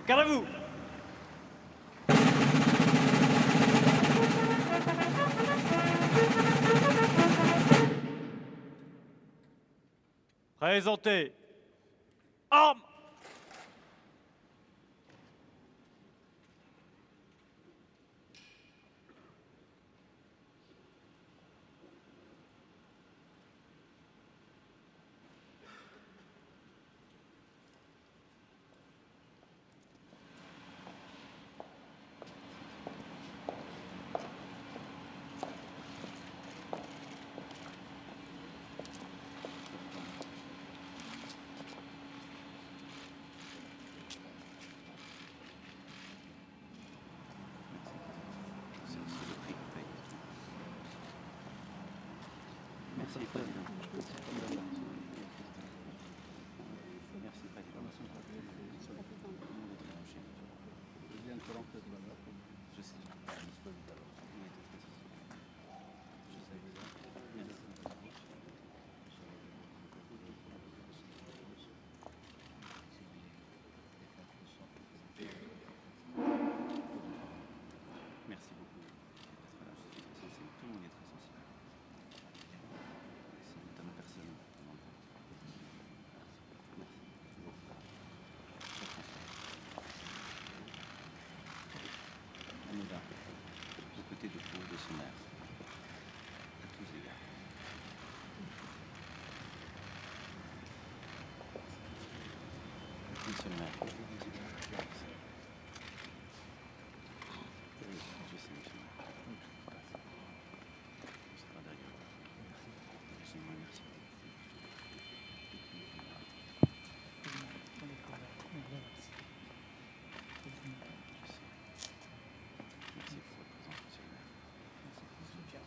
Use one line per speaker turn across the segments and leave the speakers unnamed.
Garde à vous. Présentez. Armes.
Merci, Président. Merci, Président. Je sais. Merci beaucoup. Je suis très sensible. Tout le monde est très sensible. C'est notamment personne. Merci. On est là, aux côtés de Pau, de son mère, à tous égards. Monsieur le maire. Je sais, monsieur le maire. On sera derrière. Merci. Merci. Merci pour votre présence, monsieur le maire. Merci pour votre soutien.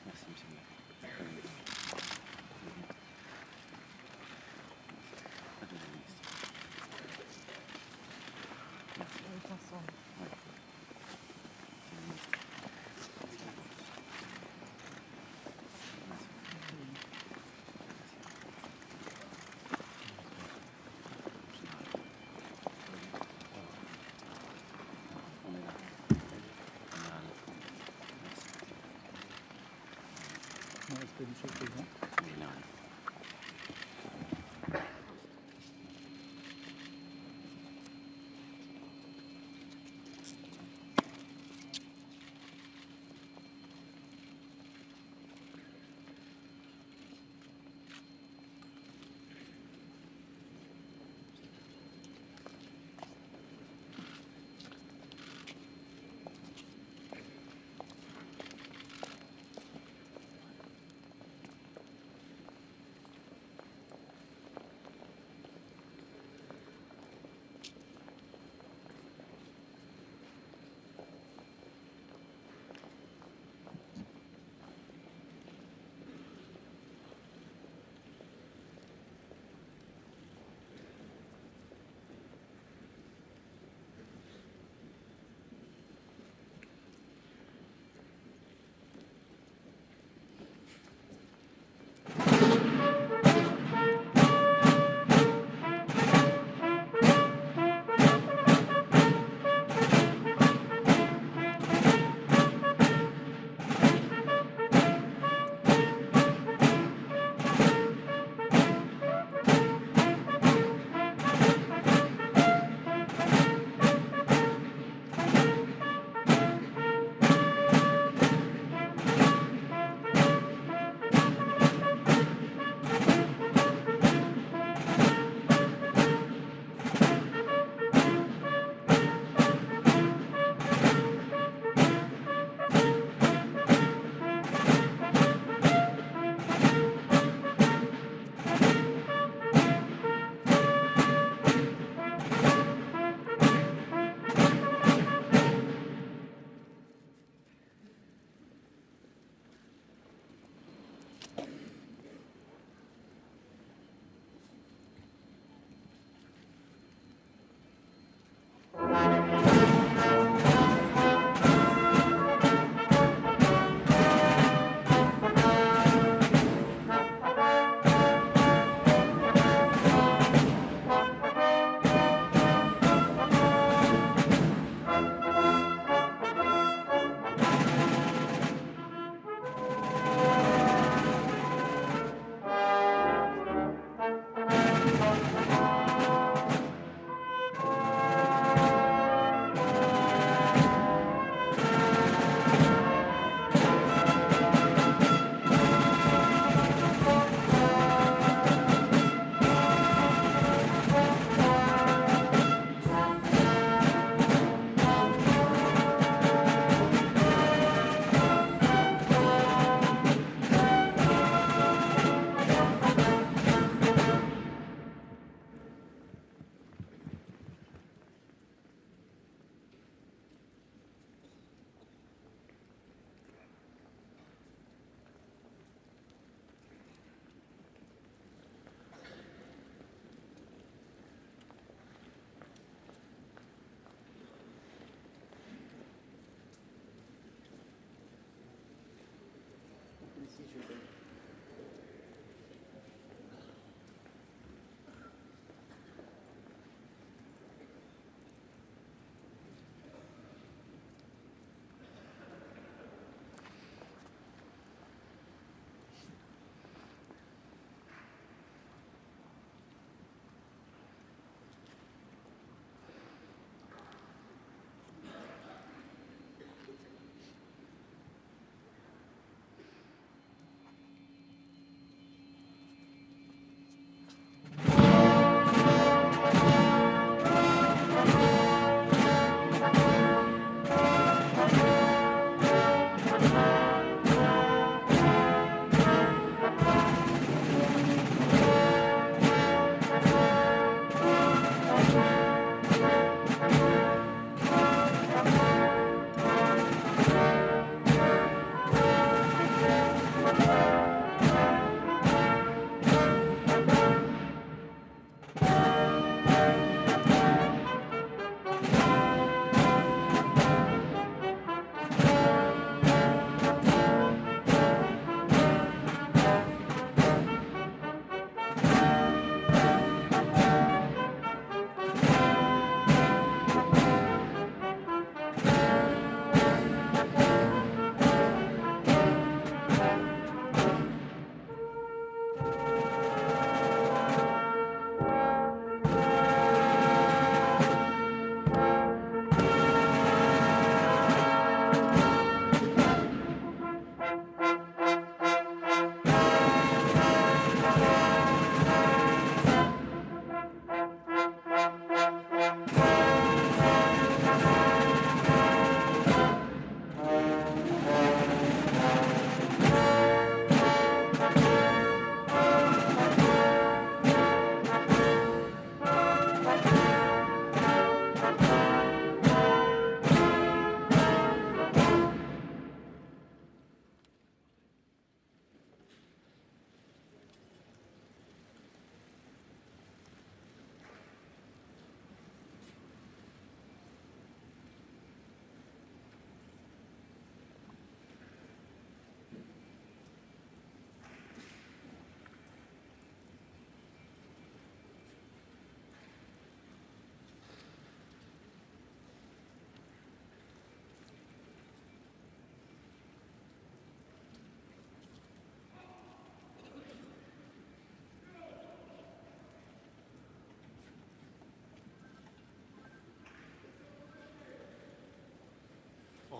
Merci, monsieur le maire. Madame la ministre. Merci. Ouais. C'est le ministre. On est là. Général. Merci.
Mon respect, monsieur le président.
En général.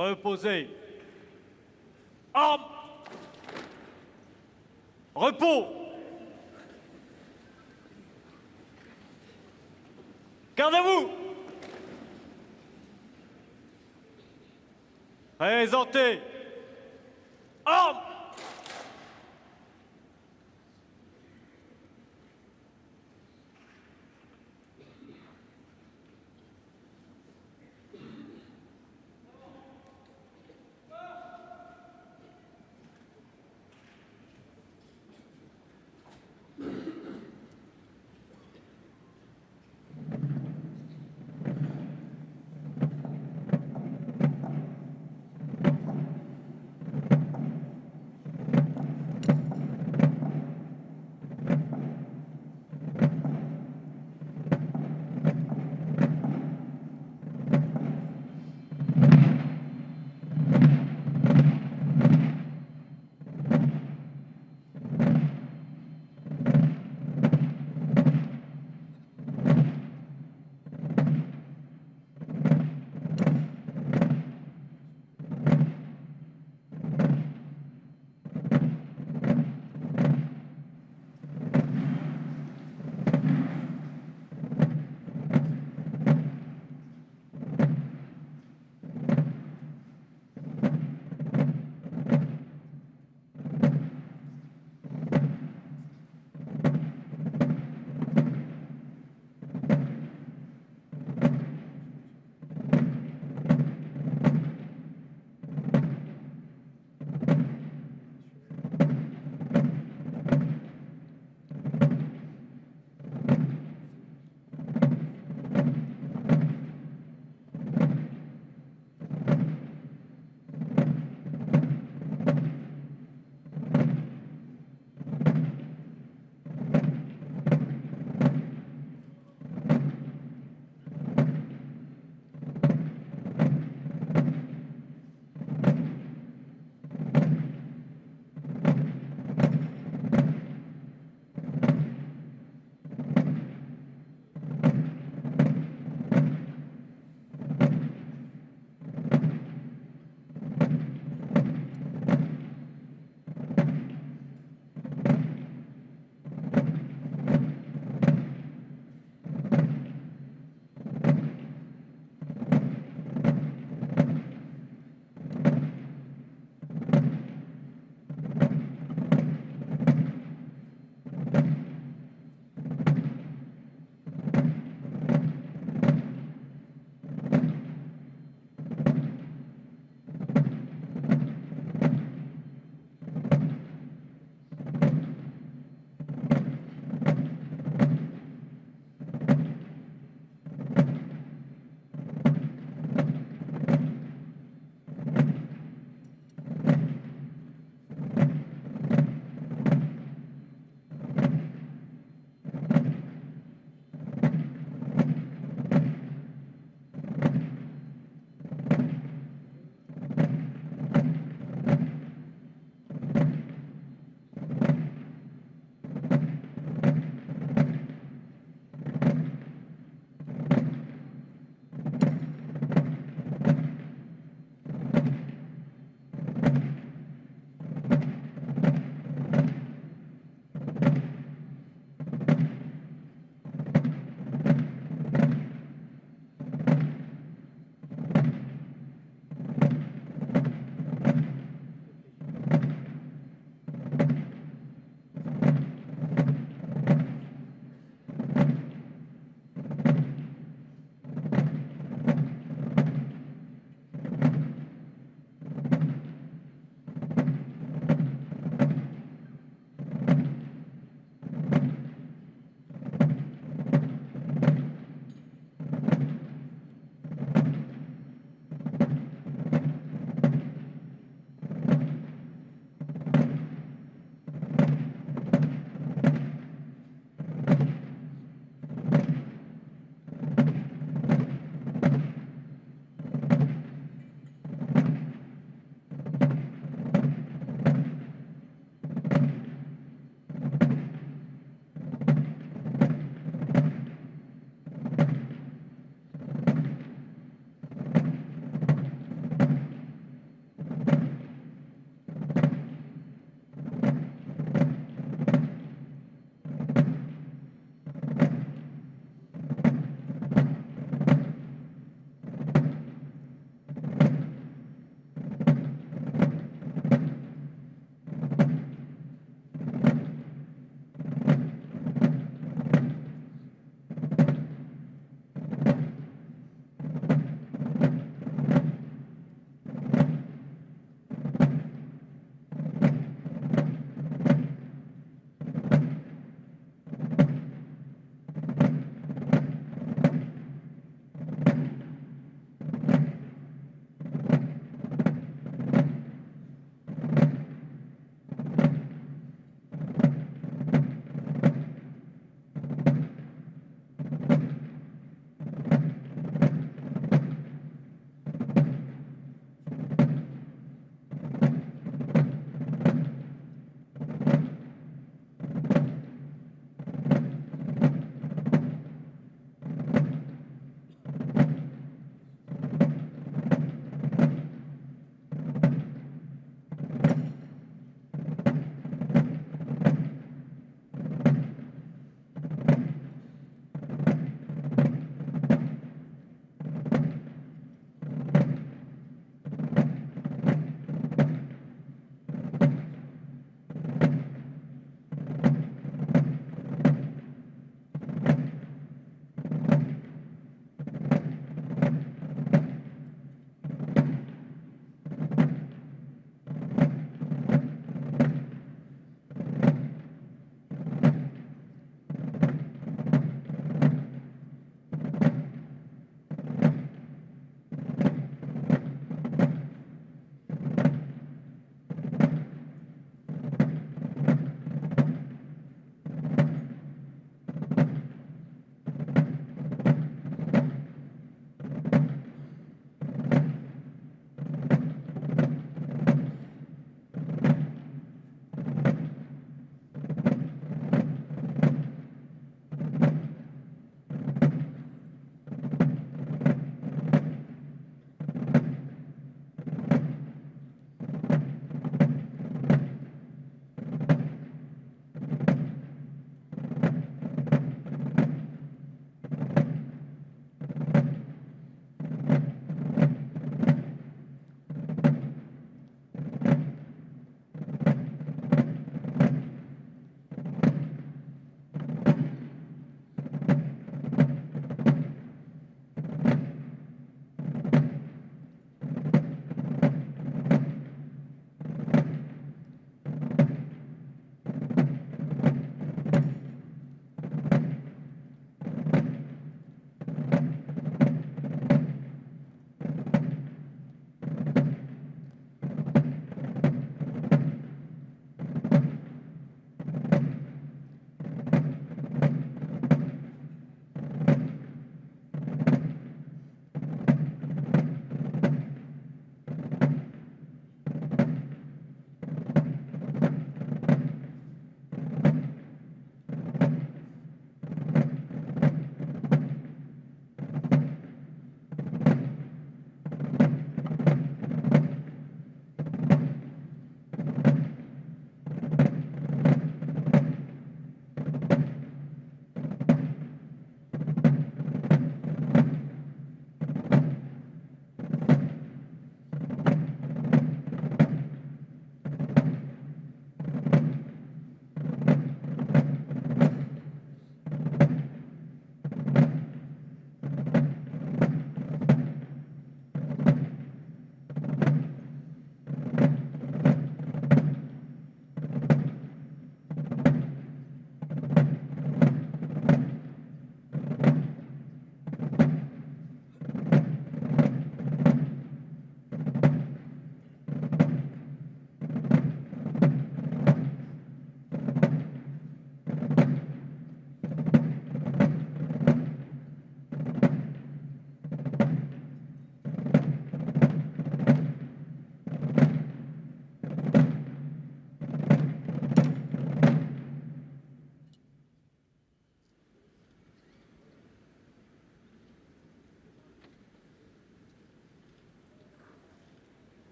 Reposez. Armes. Repos. Gardez-vous. Présentez. Armes.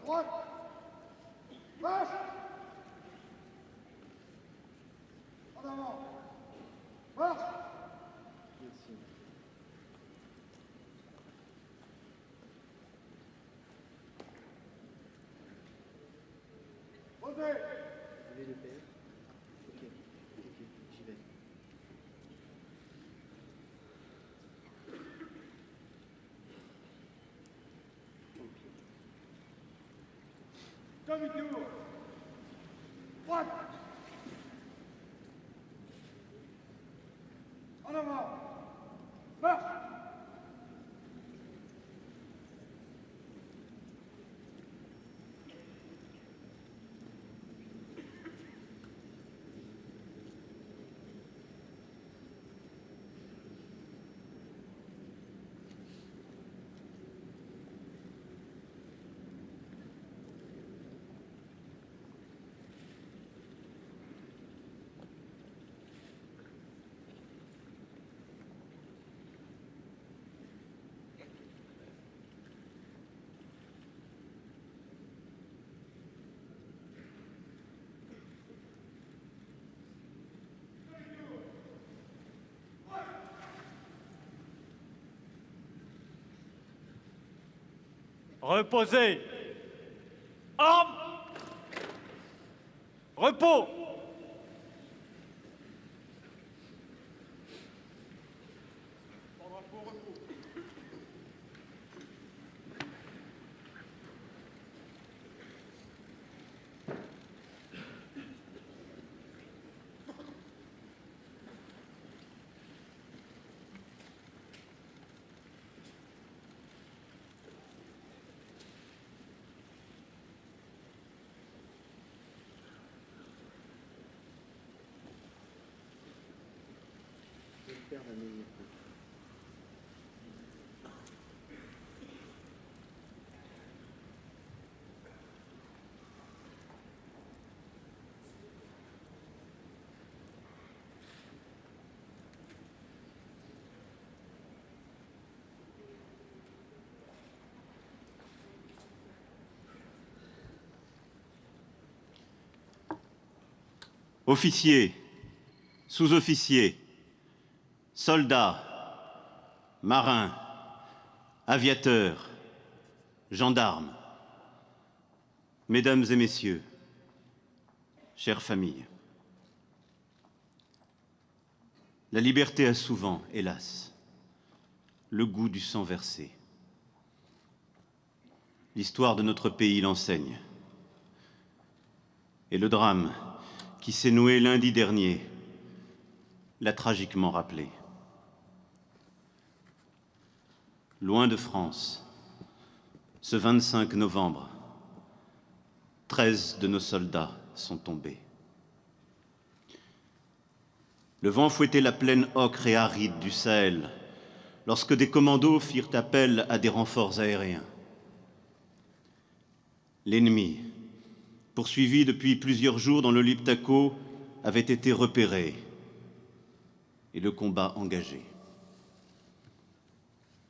Droite. Marche. En avant. Marche. Posez.
Vous voulez le faire? Ok, j'y vais.
Demi-tour. Droite. En avant. Marche.
Reposez. Armes. Repos.
Je vais faire la meilleure.
Officiers, sous-officiers, soldats, marins, aviateurs, gendarmes, mesdames et messieurs, chères familles, la liberté a souvent, hélas, le goût du sang versé. L'histoire de notre pays l'enseigne. Et le drame qui s'est noué lundi dernier l'a tragiquement rappelé. Loin de France, ce 25 novembre, 13 de nos soldats sont tombés. Le vent fouettait la plaine ocre et aride du Sahel lorsque des commandos firent appel à des renforts aériens. L'ennemi, poursuivi depuis plusieurs jours dans le Liptako, avait été repéré et le combat engagé.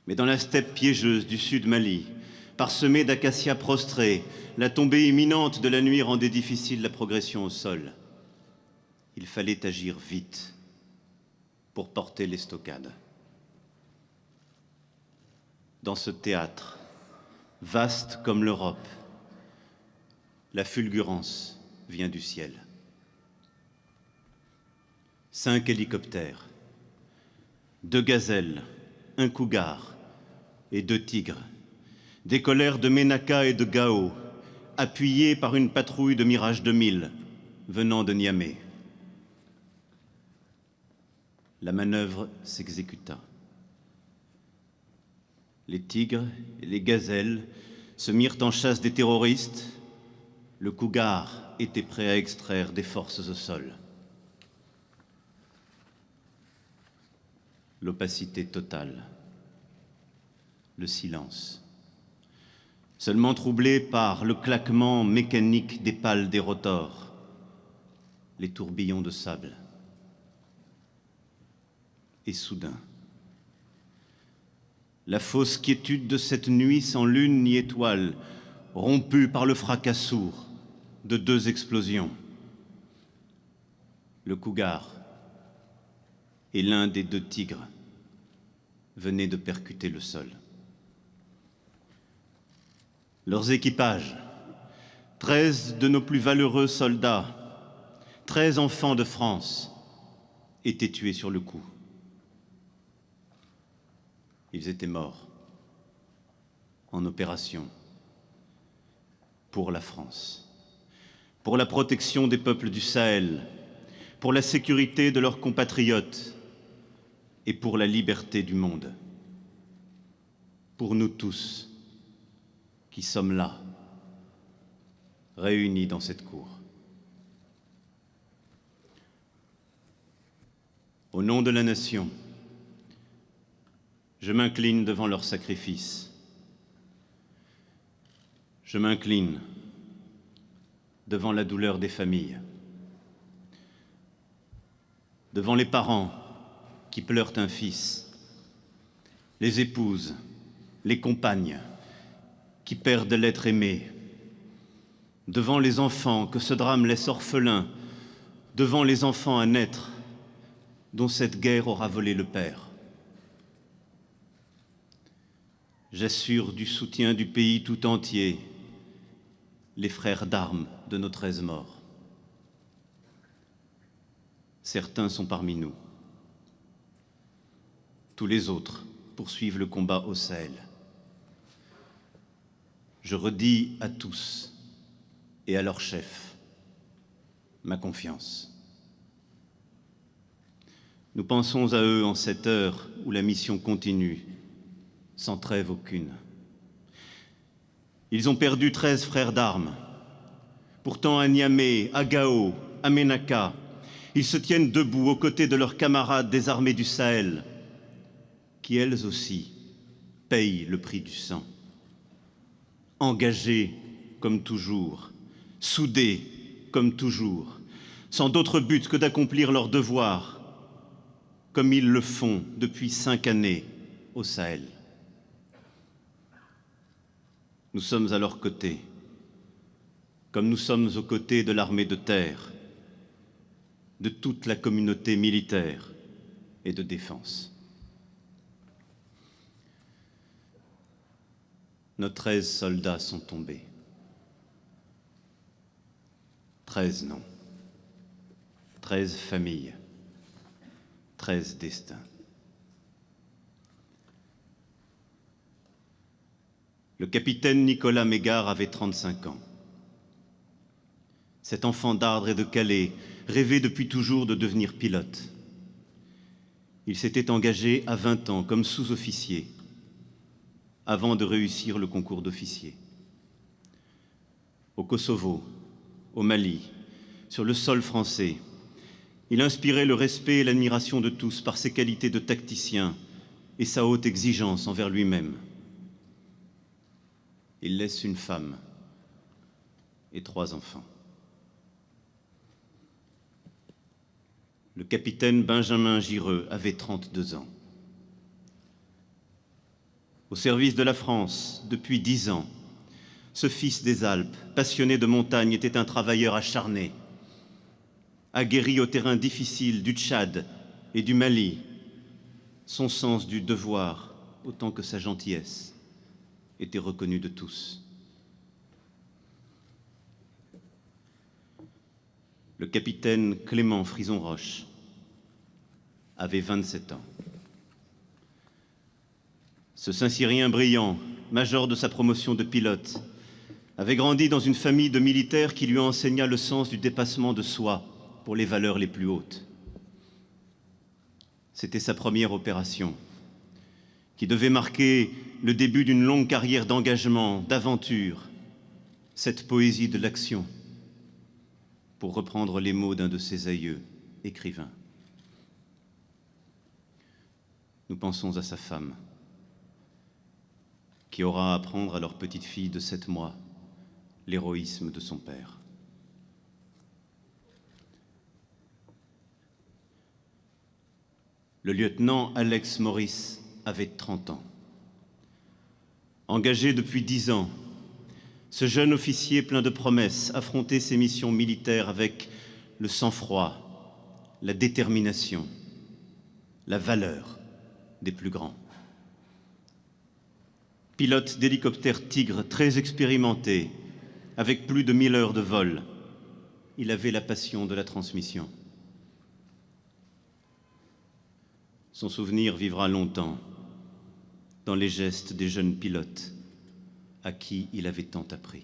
Mais dans la steppe piégeuse du sud Mali, parsemée d'acacias prostrés, la tombée imminente de la nuit rendait difficile la progression au sol. Il fallait agir vite pour porter l'estocade. Dans ce théâtre, vaste comme l'Europe, la fulgurance vient du ciel. 5 hélicoptères, 2 gazelles, 1 cougar et 2 tigres décollèrent de Ménaka et de Gao, appuyés par une patrouille de Mirage 2000 venant de Niamey. La manœuvre s'exécuta. Les tigres et les gazelles se mirent en chasse des terroristes. Le cougar était prêt à extraire des forces au sol. L'opacité totale. Le silence. Seulement troublé par le claquement mécanique des pales des rotors, les tourbillons de sable. Et soudain, la fausse quiétude de cette nuit sans lune ni étoile, rompu par le fracas sourd de 2 explosions. Le Cougar et l'un des 2 tigres venaient de percuter le sol. Leurs équipages, 13 de nos plus valeureux soldats, 13 enfants de France, étaient tués sur le coup. Ils étaient morts en opération pour la France, pour la protection des peuples du Sahel, pour la sécurité de leurs compatriotes et pour la liberté du monde. Pour nous tous qui sommes là, réunis dans cette cour. Au nom de la nation, je m'incline devant leur sacrifice. Je m'incline devant la douleur des familles, devant les parents qui pleurent un fils, les épouses, les compagnes qui perdent l'être aimé, devant les enfants que ce drame laisse orphelins, devant les enfants à naître dont cette guerre aura volé le père. J'assure du soutien du pays tout entier les frères d'armes de nos 13 morts. Certains sont parmi nous. Tous les autres poursuivent le combat au Sahel. Je redis à tous et à leur chef ma confiance. Nous pensons à eux en cette heure où la mission continue, sans trêve aucune. Ils ont perdu 13 frères d'armes. Pourtant, à Niamey, à Gao, à Ménaka, ils se tiennent debout aux côtés de leurs camarades des armées du Sahel, qui elles aussi payent le prix du sang. Engagés comme toujours, soudés comme toujours, sans d'autre but que d'accomplir leur devoir, comme ils le font depuis 5 années au Sahel. Nous sommes à leur côté, comme nous sommes aux côtés de l'armée de terre, de toute la communauté militaire et de défense. Nos 13 soldats sont tombés. 13 noms, 13 familles, 13 destins. Le capitaine Nicolas Mégard avait 35 ans. Cet enfant d'Ardres et de Calais rêvait depuis toujours de devenir pilote. Il s'était engagé à 20 ans comme sous-officier avant de réussir le concours d'officier. Au Kosovo, au Mali, sur le sol français, il inspirait le respect et l'admiration de tous par ses qualités de tacticien et sa haute exigence envers lui-même. Il laisse une femme et 3 enfants. Le capitaine Benjamin Gireux avait 32 ans. Au service de la France depuis 10 ans, ce fils des Alpes, passionné de montagne, était un travailleur acharné. Aguerri au terrain difficile du Tchad et du Mali, son sens du devoir, autant que sa gentillesse, était reconnu de tous. Le capitaine Clément Frison-Roche avait 27 ans. Ce Saint-Cyrien brillant, major de sa promotion de pilote, avait grandi dans une famille de militaires qui lui enseigna le sens du dépassement de soi pour les valeurs les plus hautes. C'était sa première opération, qui devait marquer le début d'une longue carrière d'engagement, d'aventure, cette poésie de l'action, pour reprendre les mots d'un de ses aïeux, écrivain. Nous pensons à sa femme, qui aura à apprendre à leur petite fille de 7 mois l'héroïsme de son père. Le lieutenant Alex Maurice avait 30 ans. Engagé depuis 10 ans, Ce jeune officier plein de promesses affrontait ses missions militaires avec le sang-froid, la détermination, la valeur des plus grands. Pilote d'hélicoptère Tigre très expérimenté, avec plus de 1000 heures de vol, il avait la passion de la transmission. Son souvenir vivra longtemps dans les gestes des jeunes pilotes à qui il avait tant appris.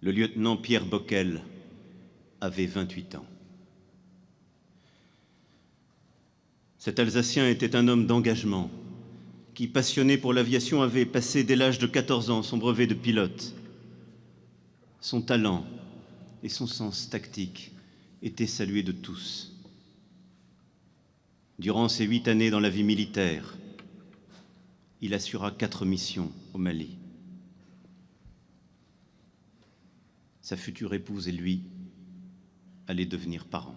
Le lieutenant Pierre Bockel avait 28 ans. Cet Alsacien était un homme d'engagement qui, passionné pour l'aviation, avait passé dès l'âge de 14 ans son brevet de pilote. Son talent et son sens tactique étaient salués de tous. Durant ses 8 années dans la vie militaire, il assura 4 missions au Mali. Sa future épouse et lui allaient devenir parents.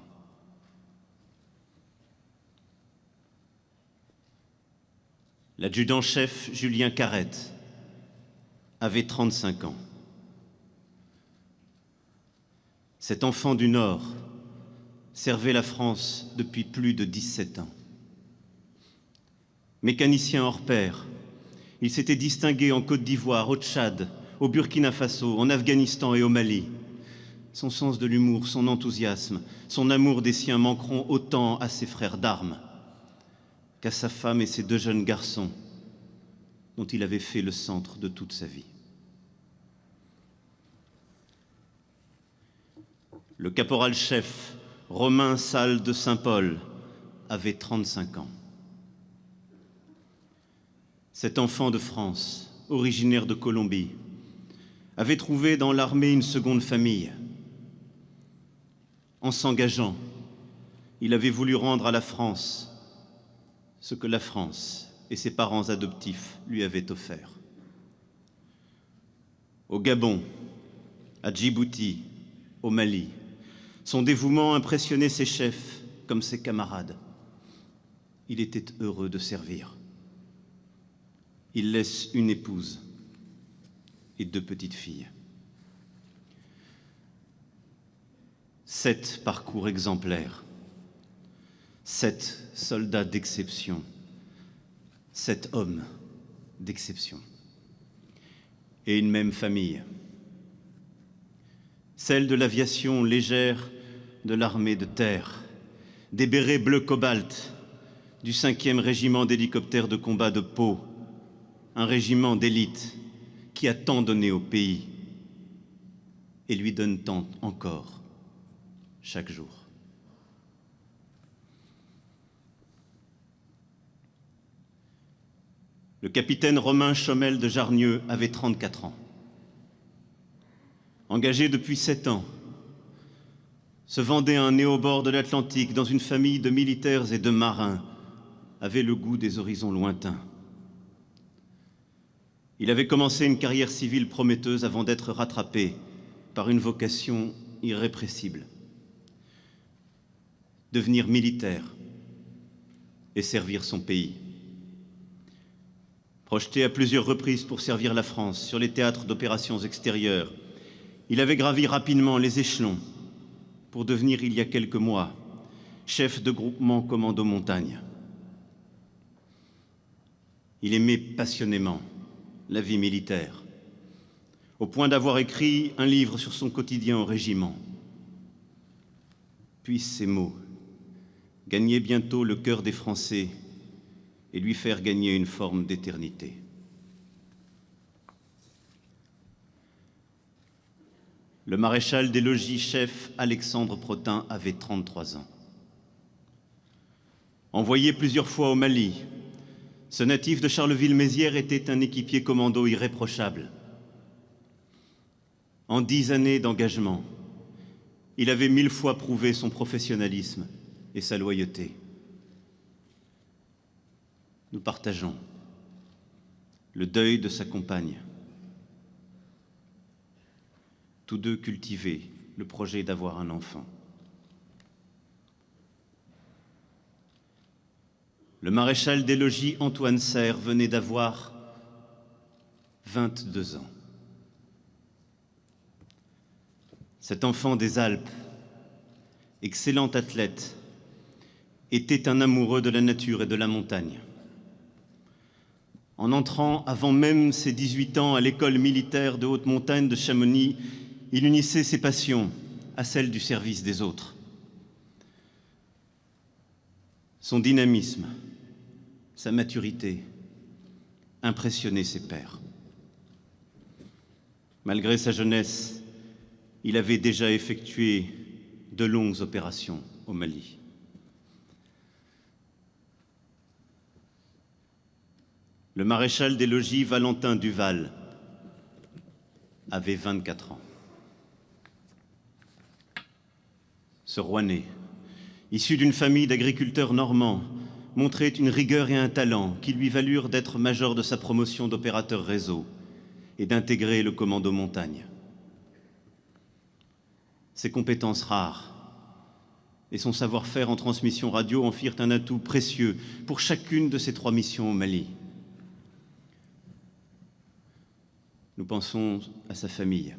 L'adjudant-chef Julien Carrette avait 35 ans. Cet enfant du Nord servait la France depuis plus de 17 ans. Mécanicien hors pair, il s'était distingué en Côte d'Ivoire, au Tchad, au Burkina Faso, en Afghanistan et au Mali. Son sens de l'humour, son enthousiasme, son amour des siens manqueront autant à ses frères d'armes qu'à sa femme et ses 2 jeunes garçons, dont il avait fait le centre de toute sa vie. Le caporal-chef Romain Salle de Saint-Paul avait 35 ans. Cet enfant de France, originaire de Colombie, avait trouvé dans l'armée une seconde famille. En s'engageant, il avait voulu rendre à la France ce que la France et ses parents adoptifs lui avaient offert. Au Gabon, à Djibouti, au Mali, son dévouement impressionnait ses chefs comme ses camarades. Il était heureux de servir. Il laisse une épouse et 2 petites filles. 7 parcours exemplaires, 7 soldats d'exception, 7 hommes d'exception. Et une même famille, celle de l'aviation légère de l'armée de terre, des bérets bleu cobalt, du 5e régiment d'hélicoptères de combat de Pau, un régiment d'élite qui a tant donné au pays et lui donne tant encore chaque jour. Le capitaine Romain Chomel de Jarnieux avait 34 ans. Engagé depuis 7 ans, ce Vendéen né au bord de l'Atlantique dans une famille de militaires et de marins avait le goût des horizons lointains. Il avait commencé une carrière civile prometteuse avant d'être rattrapé par une vocation irrépressible. Devenir militaire et servir son pays. Projeté à plusieurs reprises pour servir la France sur les théâtres d'opérations extérieures, il avait gravi rapidement les échelons pour devenir, il y a quelques mois, chef de groupement commando montagne. Il aimait passionnément la vie militaire, au point d'avoir écrit un livre sur son quotidien au régiment. Puissent ces mots gagner bientôt le cœur des Français et lui faire gagner une forme d'éternité. Le maréchal des logis chef Alexandre Protin avait 33 ans. Envoyé plusieurs fois au Mali, ce natif de Charleville-Mézières était un équipier commando irréprochable. En 10 années d'engagement, il avait 1000 fois prouvé son professionnalisme et sa loyauté. Nous partageons le deuil de sa compagne. Tous deux cultivaient le projet d'avoir un enfant. Le maréchal des logis Antoine Serre venait d'avoir 22 ans. Cet enfant des Alpes, excellent athlète, était un amoureux de la nature et de la montagne. En entrant avant même ses 18 ans à l'école militaire de haute montagne de Chamonix, il unissait ses passions à celles du service des autres. Son dynamisme, sa maturité impressionnaient ses pairs. Malgré sa jeunesse, il avait déjà effectué de longues opérations au Mali. Le maréchal des logis Valentin Duval avait 24 ans. Ce Rouennais, issu d'une famille d'agriculteurs normands, montrait une rigueur et un talent qui lui valurent d'être major de sa promotion d'opérateur réseau et d'intégrer le commando montagne. Ses compétences rares et son savoir-faire en transmission radio en firent un atout précieux pour chacune de ses 3 missions au Mali. Nous pensons à sa famille,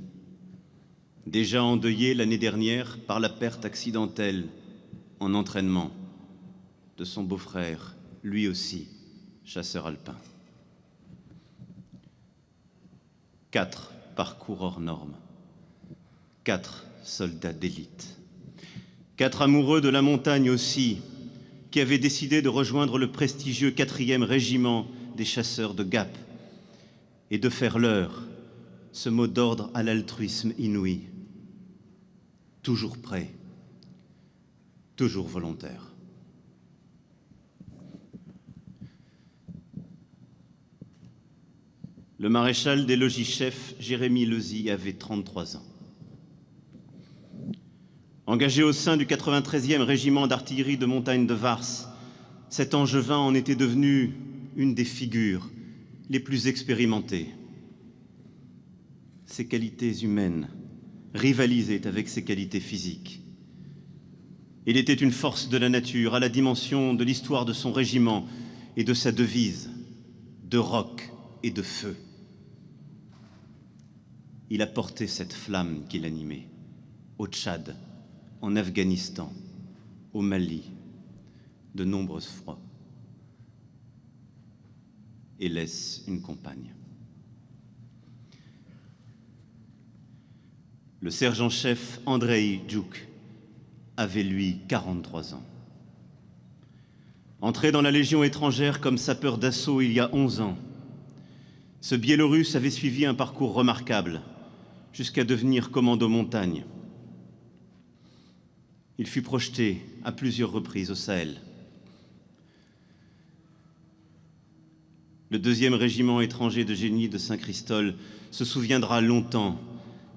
déjà endeuillée l'année dernière par la perte accidentelle en entraînement de son beau-frère, lui aussi chasseur alpin. 4 parcours hors normes, 4 soldats d'élite, 4 amoureux de la montagne aussi, qui avaient décidé de rejoindre le prestigieux 4e régiment des chasseurs de Gap et de faire leur ce mot d'ordre à l'altruisme inouï. Toujours prêt, toujours volontaire. Le maréchal des logis-chefs, Jérémy Lezy, avait 33 ans. Engagé au sein du 93e régiment d'artillerie de montagne de Vars, cet Angevin en était devenu une des figures les plus expérimentées. Ses qualités humaines rivalisaient avec ses qualités physiques. Il était une force de la nature à la dimension de l'histoire de son régiment et de sa devise, de roc et de feu. Il a porté cette flamme qui l'animait au Tchad, en Afghanistan, au Mali, de nombreuses fois, et laisse une compagne. Le sergent-chef Andrei Djouk avait, lui, 43 ans. Entré dans la Légion étrangère comme sapeur d'assaut il y a 11 ans, ce Biélorusse avait suivi un parcours remarquable jusqu'à devenir commando montagne. Il fut projeté à plusieurs reprises au Sahel. Le 2e régiment étranger de génie de Saint-Christol se souviendra longtemps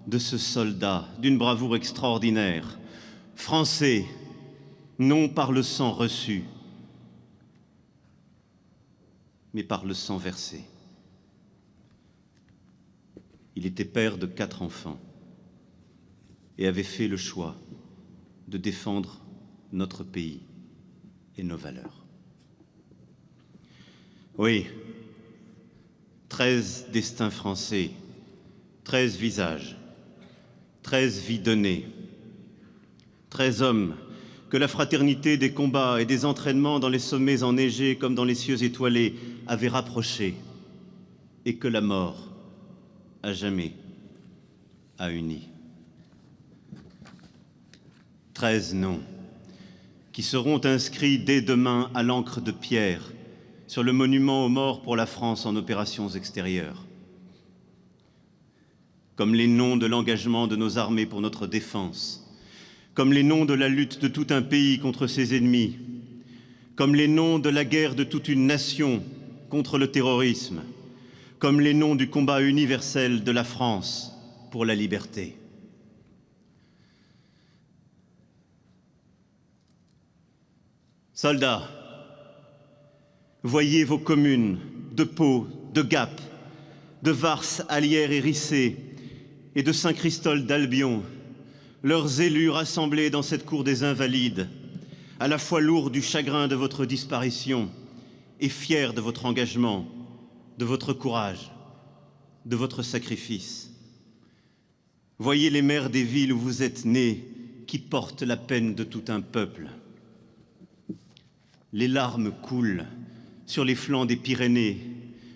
de ce soldat d'une bravoure extraordinaire, français, non par le sang reçu, mais par le sang versé. Il était père de 4 enfants et avait fait le choix de défendre notre pays et nos valeurs. Oui, 13 destins français, 13 visages, 13 vies données, 13 hommes que la fraternité des combats et des entraînements dans les sommets enneigés comme dans les cieux étoilés avait rapprochés et que la mort, à jamais, a unis. 13 noms qui seront inscrits dès demain à l'encre de pierre sur le monument aux morts pour la France en opérations extérieures. Comme les noms de l'engagement de nos armées pour notre défense, comme les noms de la lutte de tout un pays contre ses ennemis, comme les noms de la guerre de toute une nation contre le terrorisme, comme les noms du combat universel de la France pour la liberté. Soldats, voyez vos communes de Pau, de Gap, de Vars, Allières et Rissé, et de Saint-Christol d'Albion, leurs élus rassemblés dans cette cour des Invalides, à la fois lourds du chagrin de votre disparition et fiers de votre engagement, de votre courage, de votre sacrifice. Voyez les mères des villes où vous êtes nés qui portent la peine de tout un peuple. Les larmes coulent sur les flancs des Pyrénées,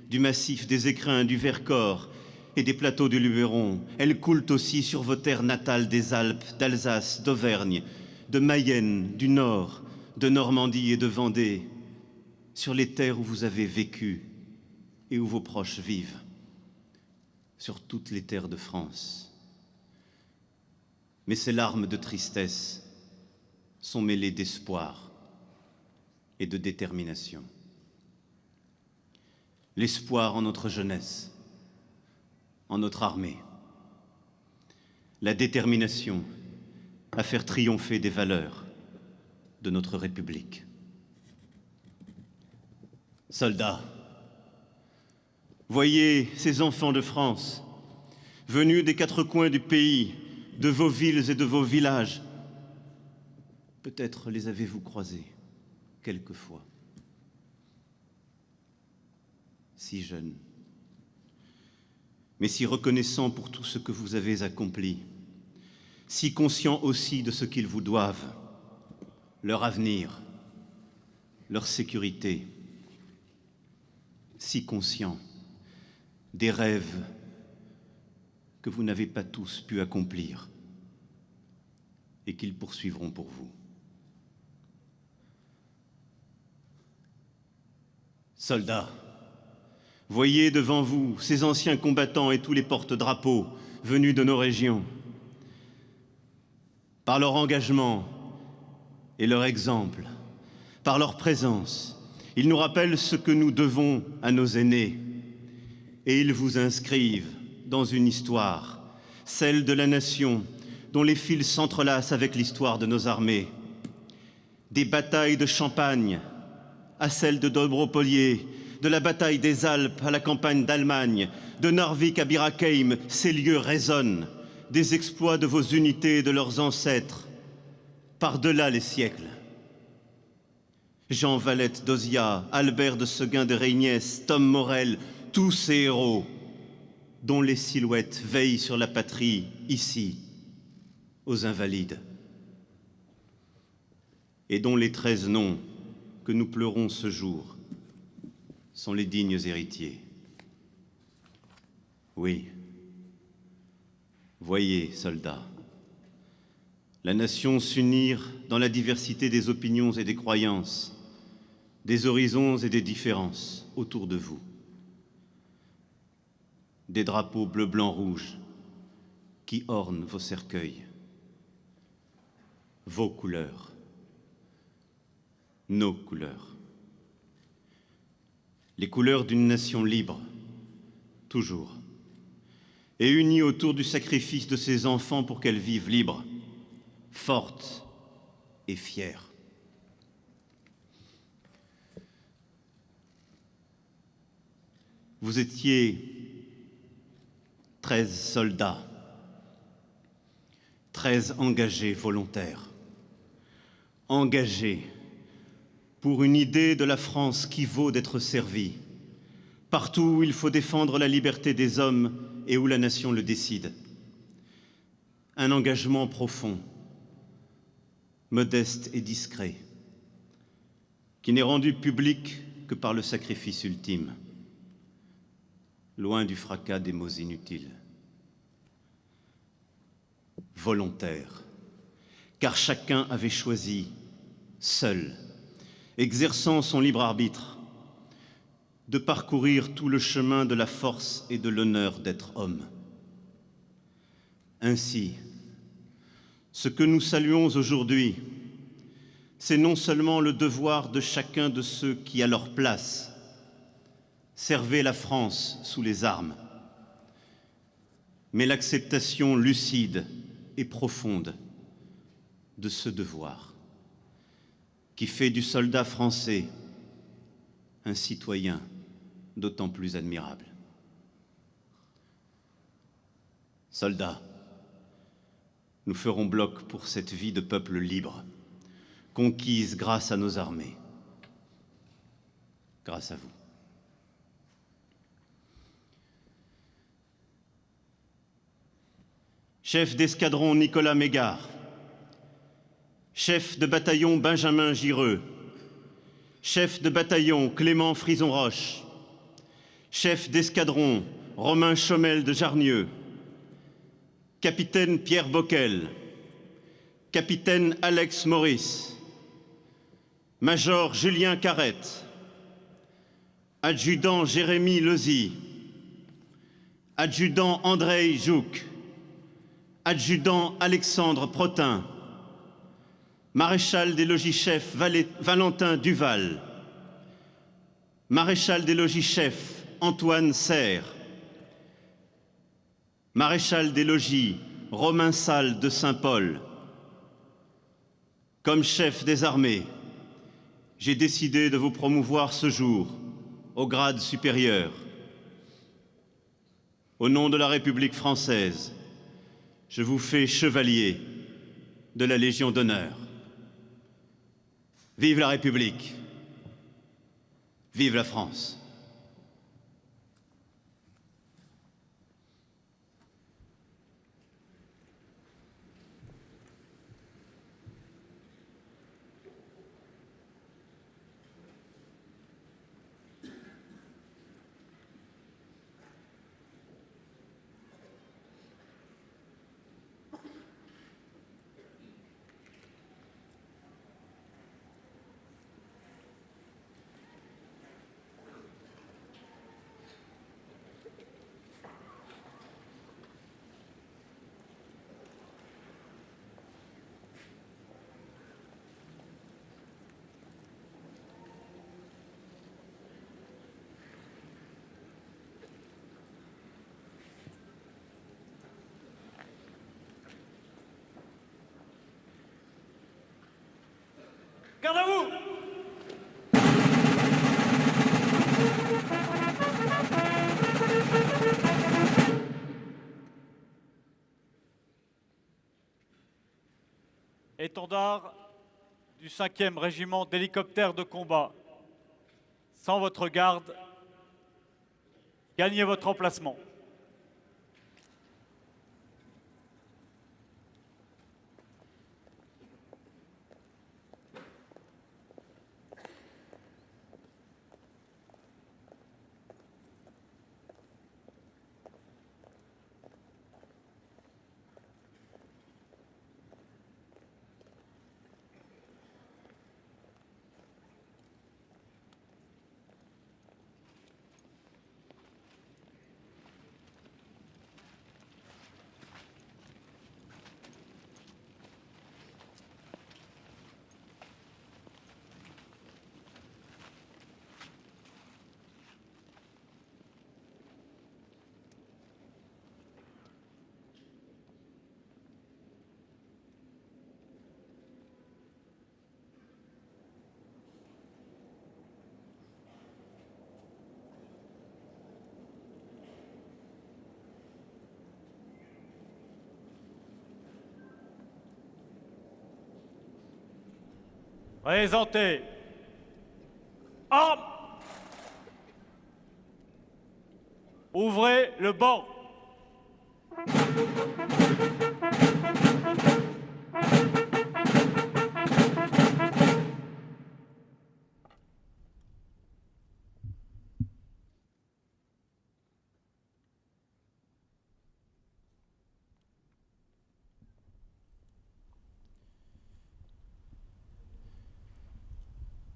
du massif des Écrins, du Vercors et des plateaux du Luberon. Elles coulent aussi sur vos terres natales des Alpes, d'Alsace, d'Auvergne, de Mayenne, du Nord, de Normandie et de Vendée, sur les terres où vous avez vécu et où vos proches vivent, sur toutes les terres de France. Mais ces larmes de tristesse sont mêlées d'espoir et de détermination. L'espoir en notre jeunesse, en notre armée, la détermination à faire triompher des valeurs de notre République. Soldats, voyez ces enfants de France, venus des quatre coins du pays, de vos villes et de vos villages. Peut-être les avez-vous croisés quelquefois. Si jeunes, mais si reconnaissants pour tout ce que vous avez accompli, si conscients aussi de ce qu'ils vous doivent, leur avenir, leur sécurité, si conscients des rêves que vous n'avez pas tous pu accomplir et qu'ils poursuivront pour vous. Soldats, voyez devant vous ces anciens combattants et tous les porte-drapeaux venus de nos régions. Par leur engagement et leur exemple, par leur présence, ils nous rappellent ce que nous devons à nos aînés et ils vous inscrivent dans une histoire, celle de la nation dont les fils s'entrelacent avec l'histoire de nos armées. Des batailles de Champagne à celle de Dobropolier, de la bataille des Alpes à la campagne d'Allemagne, de Narvik à Bir Hakeim, ces lieux résonnent des exploits de vos unités et de leurs ancêtres, par-delà les siècles. Jean Valette d'Ozia, Albert de Seguin de Reyniès, Tom Morel, tous ces héros dont les silhouettes veillent sur la patrie, ici, aux Invalides, et dont les 13 noms que nous pleurons ce jour sont les dignes héritiers. Oui, voyez, soldats, la nation s'unir dans la diversité des opinions et des croyances, des horizons et des différences autour de vous. Des drapeaux bleu, blanc, rouge qui ornent vos cercueils, vos couleurs, nos couleurs. Les couleurs d'une nation libre, toujours, et unie autour du sacrifice de ses enfants pour qu'elle vive libre, forte et fière. Vous étiez 13 soldats, 13 engagés volontaires, engagés pour une idée de la France qui vaut d'être servie, partout où il faut défendre la liberté des hommes et où la nation le décide. Un engagement profond, modeste et discret, qui n'est rendu public que par le sacrifice ultime, loin du fracas des mots inutiles. Volontaire, car chacun avait choisi, seul, exerçant son libre arbitre, de parcourir tout le chemin de la force et de l'honneur d'être homme. Ainsi, ce que nous saluons aujourd'hui, c'est non seulement le devoir de chacun de ceux qui, à leur place, servaient la France sous les armes, mais l'acceptation lucide et profonde de ce devoir qui fait du soldat français un citoyen d'autant plus admirable. Soldats, nous ferons bloc pour cette vie de peuple libre, conquise grâce à nos armées. grâce à vous. Chef d'escadron Nicolas Mégard, chef de bataillon Benjamin Gireux, chef de bataillon Clément Frison-Roche, chef d'escadron Romain Chomel de Jarnieux, capitaine Pierre Bockel, capitaine Alex Maurice, major Julien Carrette, adjudant Jérémy Lezy, adjudant Andrei Jouk, adjudant Alexandre Protin, maréchal des logis-chefs Valentin Duval, maréchal des logis-chefs Antoine Serre, maréchal des logis Romain Salles de Saint-Paul. Comme chef des armées, j'ai décidé de vous promouvoir ce jour au grade supérieur. Au nom de la République française, je vous fais chevalier de la Légion d'honneur. Vive la République! Vive la France!
Garde à vous! Étendard du 5e régiment d'hélicoptères de combat, sans votre garde, gagnez votre emplacement. Présentez. Armes. Ouvrez le banc.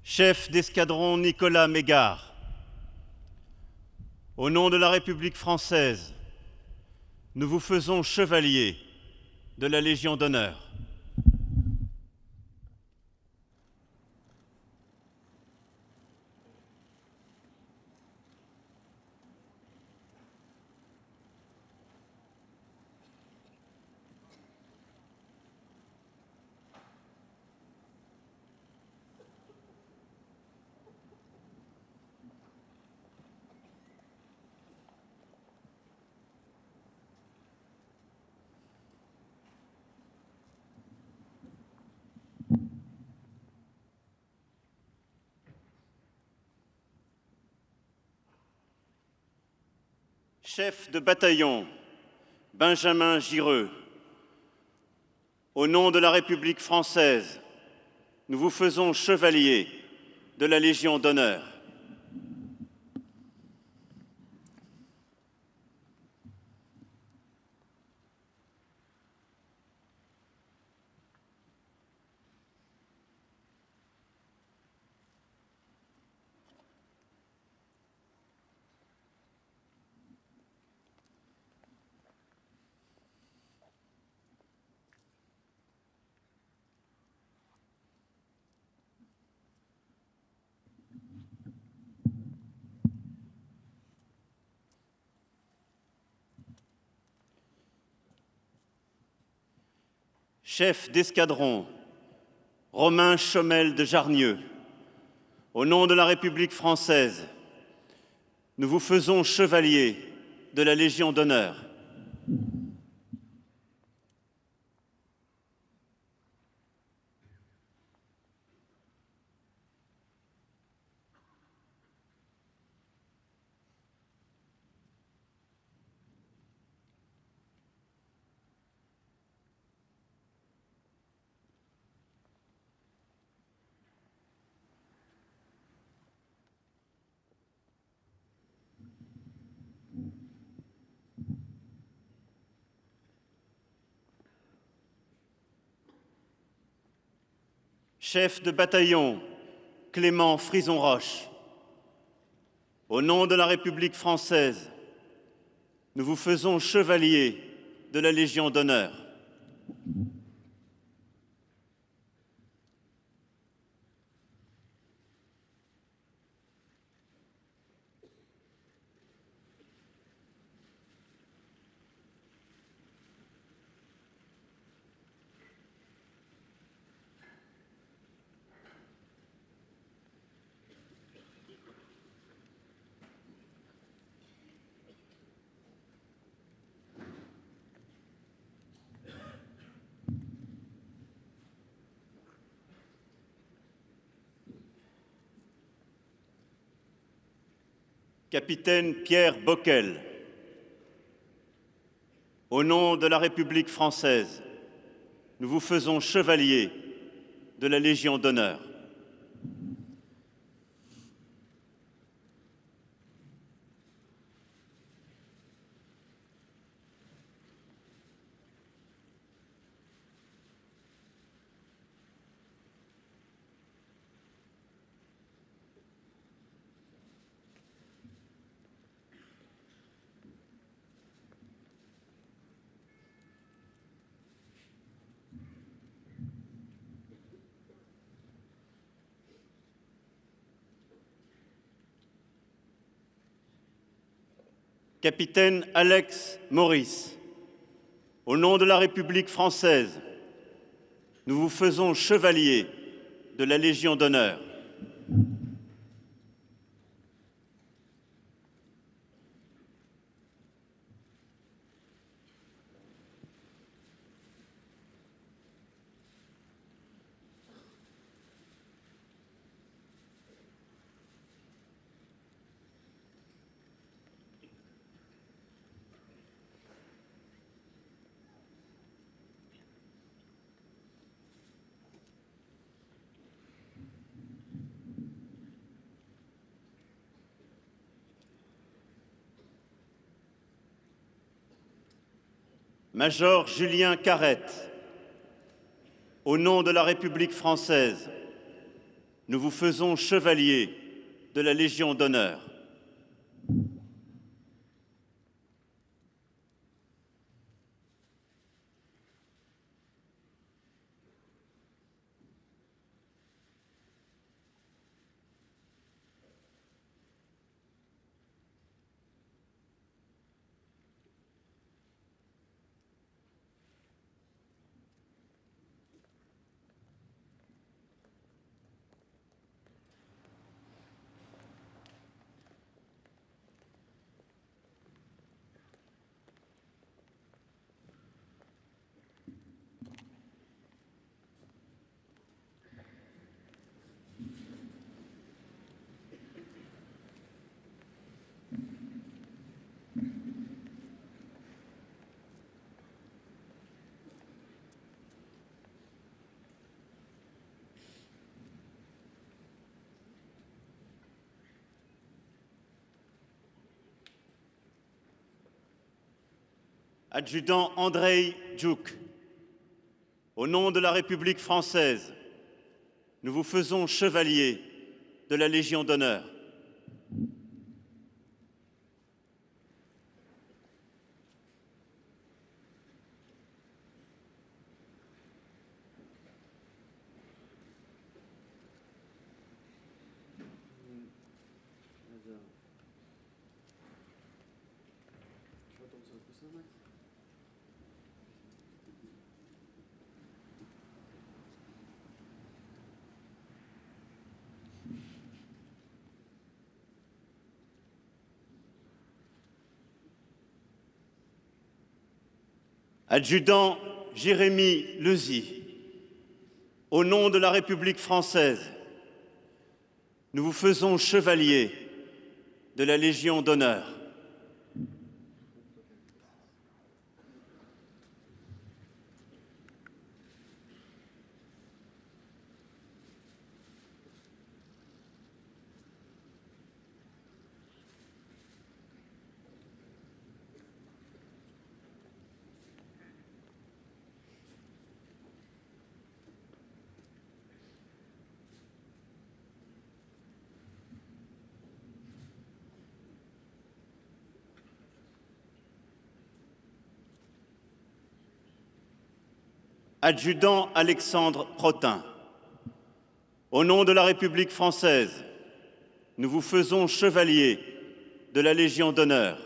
Chef d'escadron Nicolas Mégard, au nom de la République française, nous vous faisons chevalier de la Légion d'honneur. Chef de bataillon, Benjamin Gireux, au nom de la République française, nous vous faisons chevalier de la Légion d'honneur. Chef d'escadron, Romain Chomel de Jarnieux, au nom de la République française, nous vous faisons chevalier de la Légion d'honneur. Chef de bataillon, Clément Frison-Roche, au nom de la République française, nous vous faisons chevalier de la Légion d'honneur. Capitaine Pierre Bockel, au nom de la République française, nous vous faisons chevalier de la Légion d'honneur. Capitaine Alex Maurice, au nom de la République française, nous vous faisons chevalier de la Légion d'honneur. Major Julien Carrette, au nom de la République française, nous vous faisons chevalier de la Légion d'honneur. Adjudant Andrei Djouk, au nom de la République française, nous vous faisons chevalier de la Légion d'honneur.
Alors, je retombe sur le coussin, Max.
Adjudant Jérémy Lezy, au nom de la République française, nous vous faisons chevalier de la Légion d'honneur. Adjudant Alexandre Protin, au nom de la République française, nous vous faisons chevalier de la Légion d'honneur.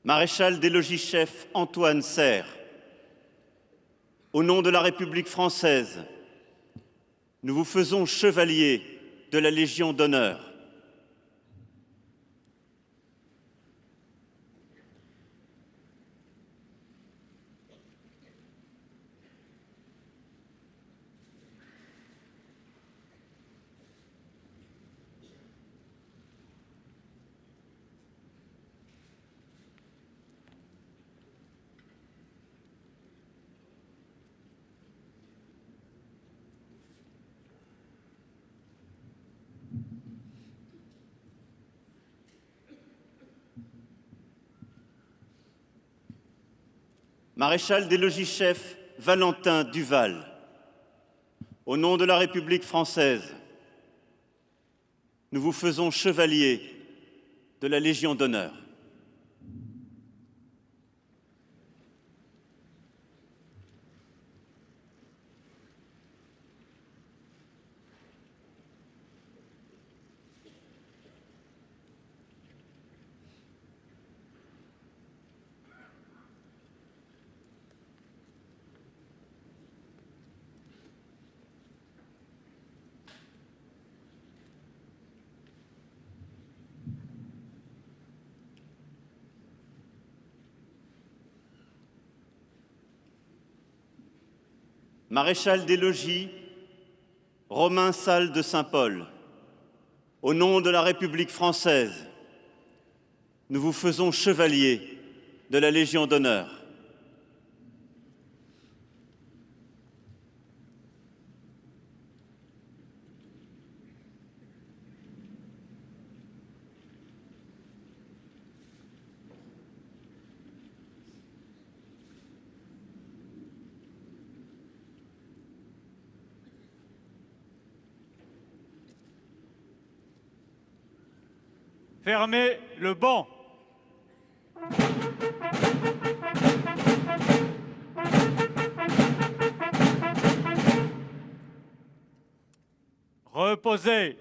Maréchal des logis-chefs Antoine Serre, au nom de la République française, nous vous faisons chevalier de la Légion d'honneur. Maréchal des logis-chefs Valentin Duval, au nom de la République française, nous vous faisons chevalier de la Légion d'honneur. Maréchal des logis Romain Salles de Saint-Paul, au nom de la République française, nous vous faisons chevalier de la Légion d'honneur.
Fermez le banc. Reposez.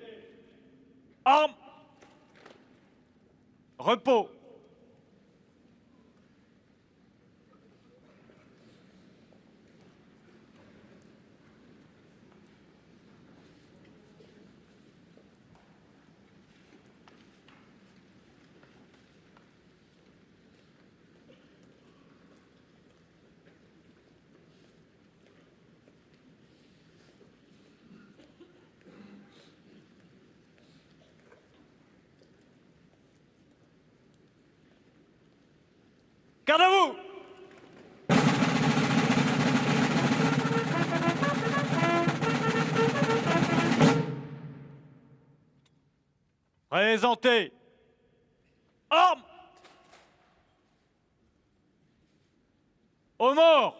Armes. Repos. Garde à vous! Présentez. Armes! Aux morts!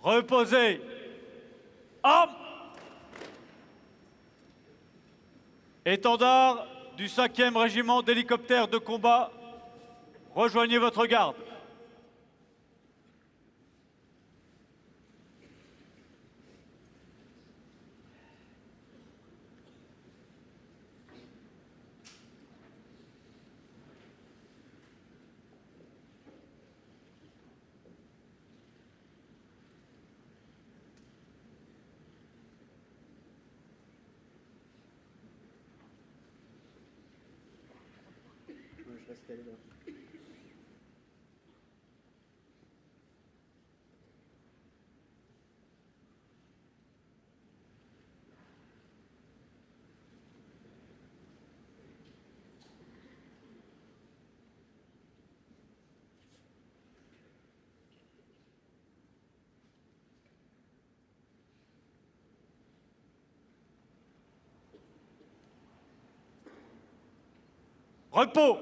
Reposez. Armes! Étendard du 5e régiment d'hélicoptères de combat, rejoignez votre garde.
Moi, je reste calé là.
Repos.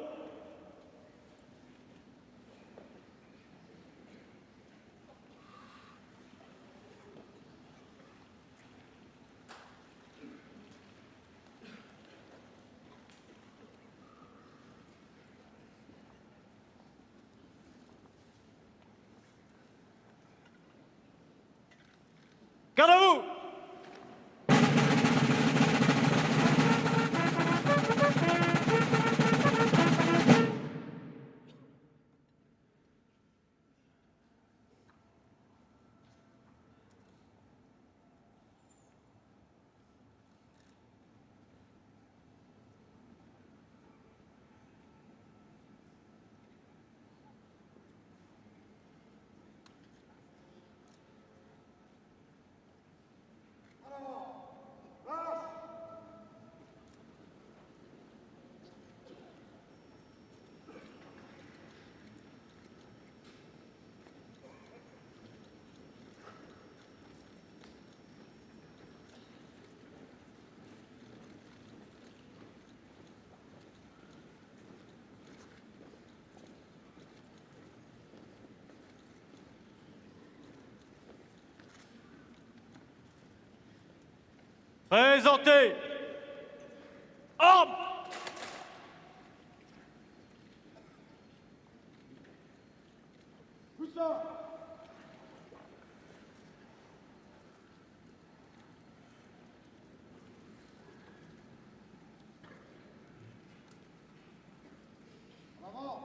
Garde à vous! Présentez. Armes.
Tout ça. En avant.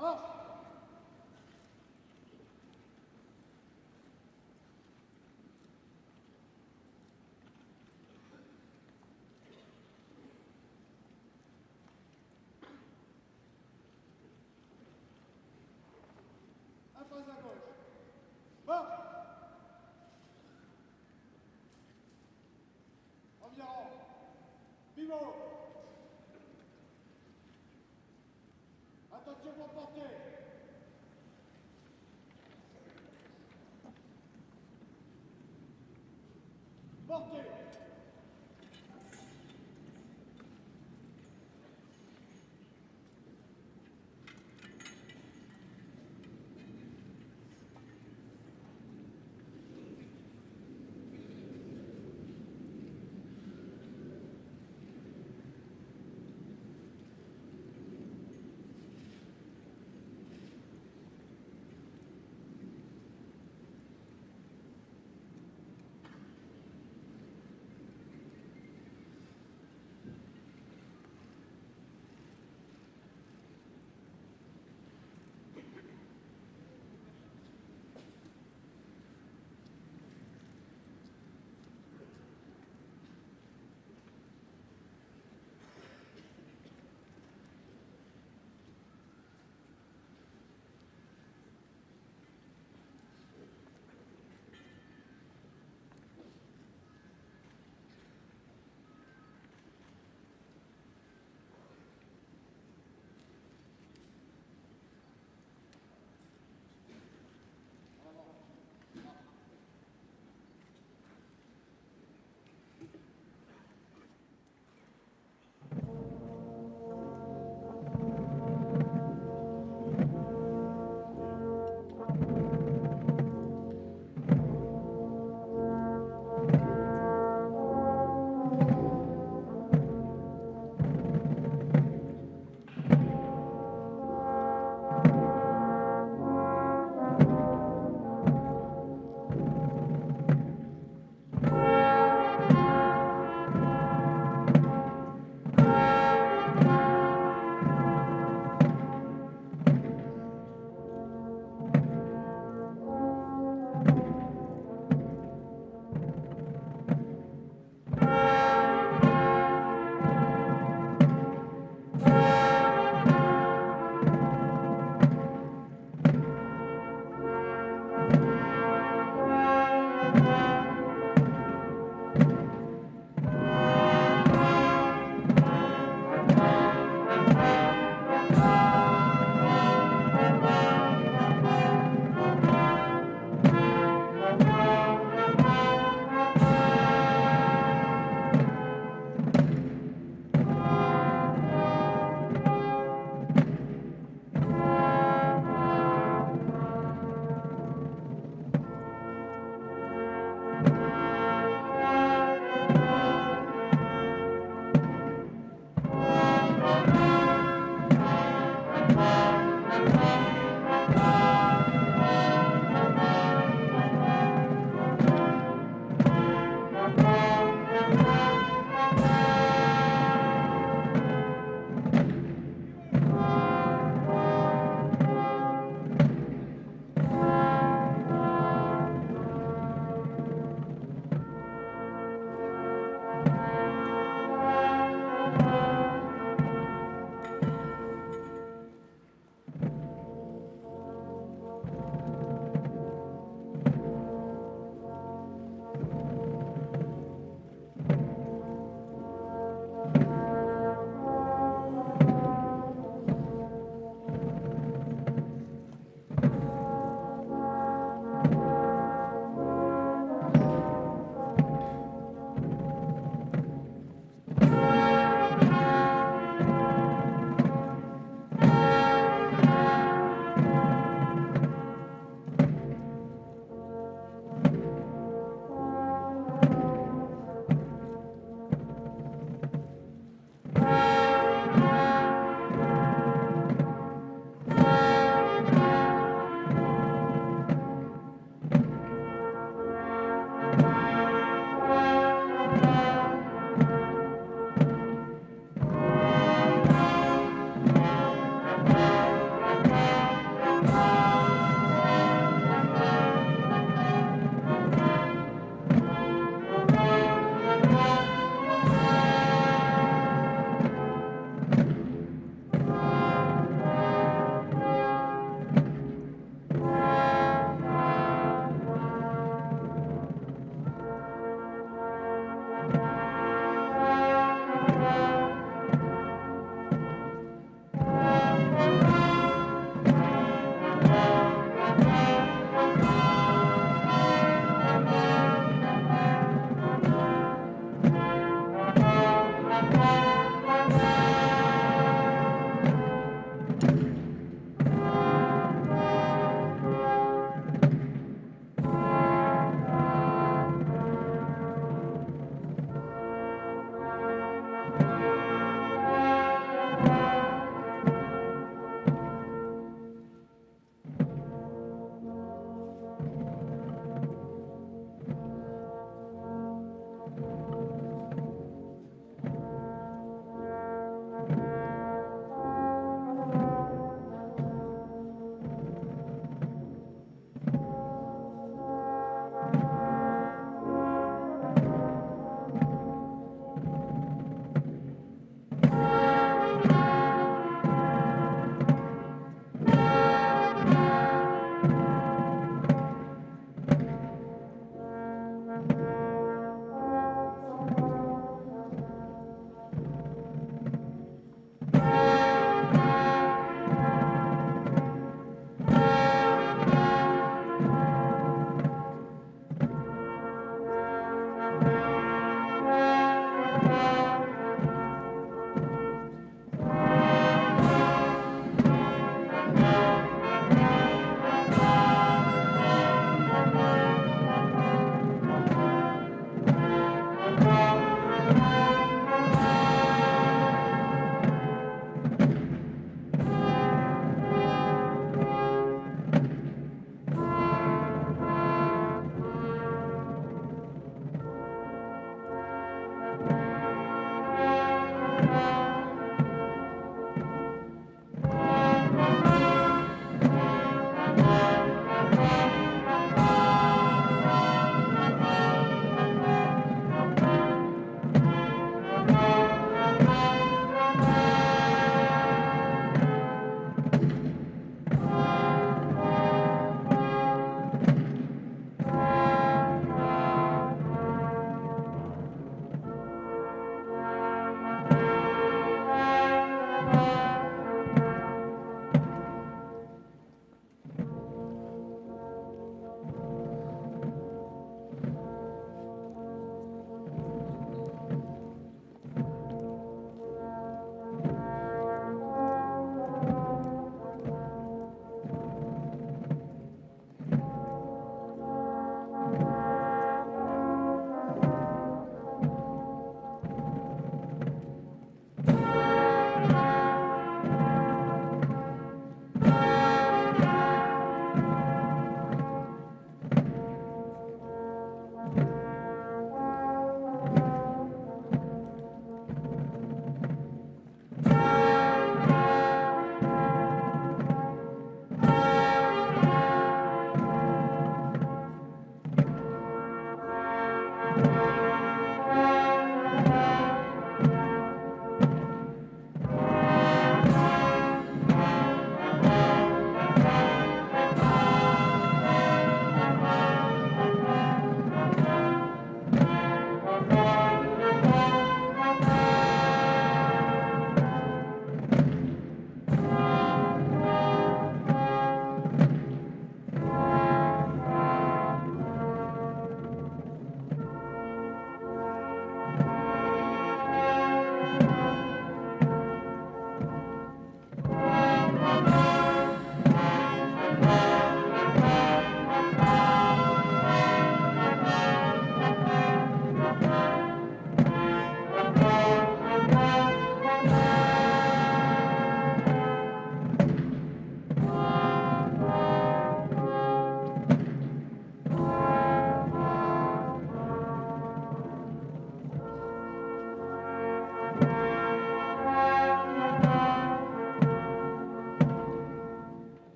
Marche. Un pas à gauche. Marche. Premier rang. Pivot. Attention pour porter. Portez.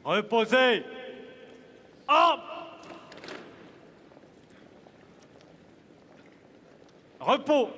Reposez. Armes. Repos.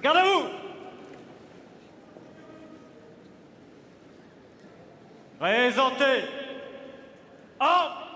Gardez-vous. Présentez. Armes.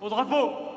Au drapeau!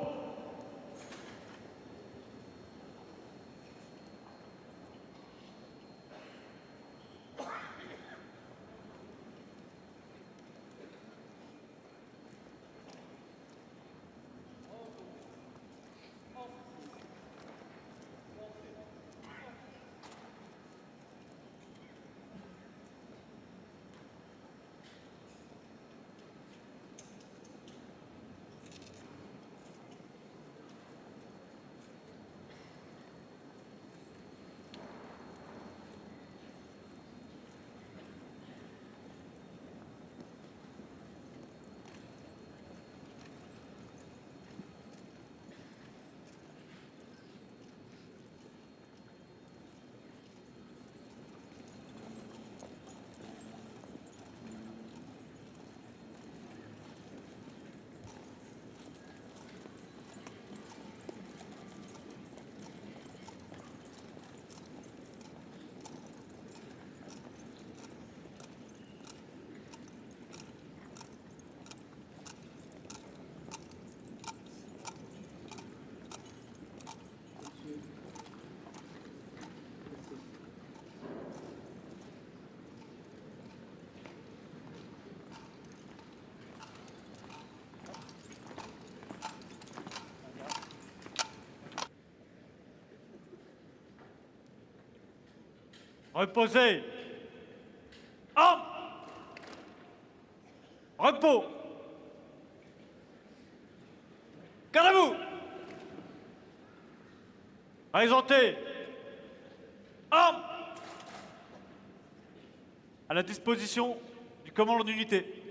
Reposez. Armes. Repos. Garde à vous. Présentez. Armes. À la disposition du commandant d'unité.